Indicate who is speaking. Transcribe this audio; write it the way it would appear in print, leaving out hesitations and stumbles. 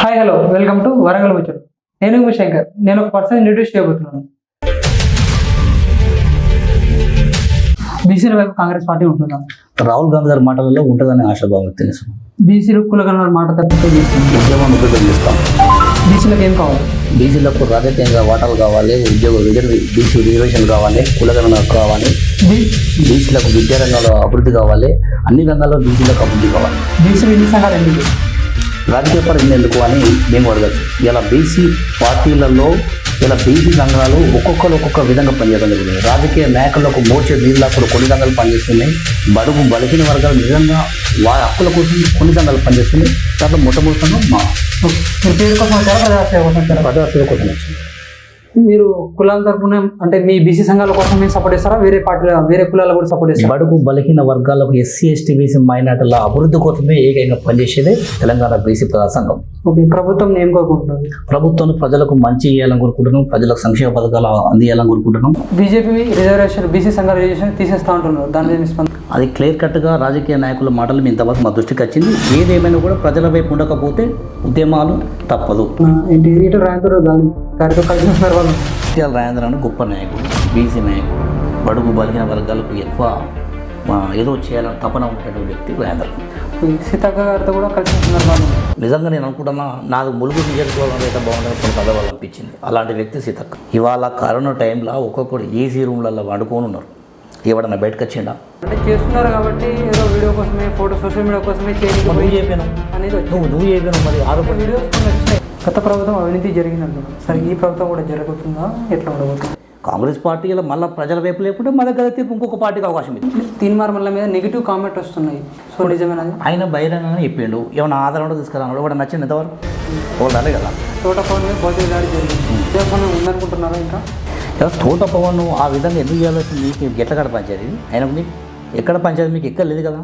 Speaker 1: Hi hello welcome to Warangal ముచ్చట. నేను మీ శంకర్. నేను ఒక పర్సన్ ఇంట్రడ్యూస్ చేయబోతున్నాను. బీసీల వైపు కాంగ్రెస్ పార్టీ ఉంటుందా?
Speaker 2: రాహుల్ గాంధీ గారి మాటలలో ఉంటుందని ఆశాభావం తెలుసు.
Speaker 1: బీసీలు కులగణ మాట తప్పితే
Speaker 2: ఉద్యమాన్ని ఉపయోగిస్తాం.
Speaker 1: బీసీలకు ఏం కావాలి?
Speaker 2: బీసీలకు రాజకీయంగా వాటాలు కావాలి, బీసీ రిజర్వేషన్ కావాలి, కులగణన కావాలి, బీసీలకు విద్యా రంగంలో అభివృద్ధి కావాలి, అన్ని రంగాల్లో బీసీలకు అభివృద్ధి కావాలి.
Speaker 1: బీసీలు ఎన్ని సంఘాలు ఎందుకు?
Speaker 2: రాజకీయ పరిధి ఎందుకు అని మేము అడగచ్చు. ఇలా బీసీ పార్టీలలో ఇలా బీసీ సంఘాలు ఒక్కొక్కరు ఒక్కొక్క విధంగా పనిచేయడం జరుగుతుంది. రాజకీయ నాయకులకు మోర్చే నీళ్ళప్పుడు కొన్ని సంఘాలు పనిచేస్తున్నాయి. బడుగు బలహీన వర్గాలు నిజంగా వారి హక్కుల కోసం కొన్ని సంఘాలు పనిచేస్తున్నాయి. దాంట్లో మొట్టమొదటిగా మా
Speaker 1: పేరు కోసం
Speaker 2: ప్రజాసేవ కోసం వచ్చింది.
Speaker 1: మీరు కులాల తరపున అంటే మీ బీసీ సంఘాల కోసం మేము సపోర్ట్ చేస్తారా? వేరే కులాల కూడా సపోర్ట్ చేస్తారా?
Speaker 2: బడుగు బలహీన వర్గాలకు ఎస్సీ ఎస్టీ బీసీ మైనార్టీల అభివృద్ధి కోసమే ఏకైనా పనిచేసేదే తెలంగాణ బీసీ ప్రజా సంఘం.
Speaker 1: ఓకే, ప్రభుత్వం ఏం కోరుకుంటుంది?
Speaker 2: ప్రభుత్వం ప్రజలకు మంచి చేయాలని కోరుకుంటున్నాం, ప్రజలకు సంక్షేమ పథకాలు అందియాలని కోరుకుంటున్నాం.
Speaker 1: బీజేపీ రిజర్వేషన్ బీసీ సంఘాల రిజర్వేషన్ తీసేస్తా ఉంటున్నారు, దాని మీద
Speaker 2: అది క్లియర్ కట్గా రాజకీయ నాయకుల మాటలు మీ ఇంతవరకు మా దృష్టికి వచ్చింది. ఏదేమైనా కూడా ప్రజల వైపు ఉండకపోతే ఉద్యమాలు తప్పదు. రాజేంద్ర అని గొప్ప నాయకుడు, బీసీ నాయకుడు, బడుగు బలహీన వర్గాలకు ఎక్కువ ఏదో చేయాలని తపన ఉంటున్న వ్యక్తి రాజేంద్ర.
Speaker 1: సీతక్క గారితో కూడా కలిసి సందర్భాలు
Speaker 2: నిజంగా నేను అనుకుంటున్నా, నాకు ములుగు నియోజకవర్గంలో అయితే బాగుందని కొన్ని పదవాళ్ళు అనిపించింది. అలాంటి వ్యక్తి సీతక్క. ఇవాళ కరోనా టైంలో ఒక్కొక్కరు ఏసీ రూమ్లలో వండుకొని ఉన్నారు. ఎవడన్నా బయటకు వచ్చిండా
Speaker 1: అంటే చేస్తున్నారు కాబట్టి ఏదో వీడియో కోసమే, ఫోటో సోషల్ మీడియా కోసమే
Speaker 2: నువ్వు చెప్పాను
Speaker 1: అనేది
Speaker 2: నువ్వు చెప్పాను. మరి ఆరోపణ
Speaker 1: వీడియోస్ వచ్చినాయి. గత ప్రభుత్వం అవినీతి జరిగిందంటున్నారు. సరే, ఈ ప్రభుత్వం కూడా జరుగుతుందా? ఎట్లా ఉండబోతుంది?
Speaker 2: కాంగ్రెస్ పార్టీలో మళ్ళీ ప్రజల వైపు లేకుంటే మన దగ్గర తీర్పు ఇంకొక పార్టీకి అవకాశం ఉంది.
Speaker 1: తీన్మార్మల్ల మీద నెగిటివ్ కామెంట్ వస్తున్నాయి. సో నిజమేనా?
Speaker 2: ఆయన బహిరంగంగా చెప్పిండు. ఏమైనా ఆధారం తీసుకురాడు కూడా నచ్చింది ఎంతవరకు వాళ్ళే కదా.
Speaker 1: తోట పవన్ మీద భౌతిక దాడి జరిగింది. ఉద్యోగం ఉందనుకుంటున్నారా? ఇంకా
Speaker 2: తోట పవన్ ఆ విధంగా ఎందుకు చేయాల్సి మీకు ఎట్లా కడ పంచాయతీ? ఆయనకు మీకు ఎక్కడ పంచాయతీ మీకు ఎక్కడ లేదు కదా.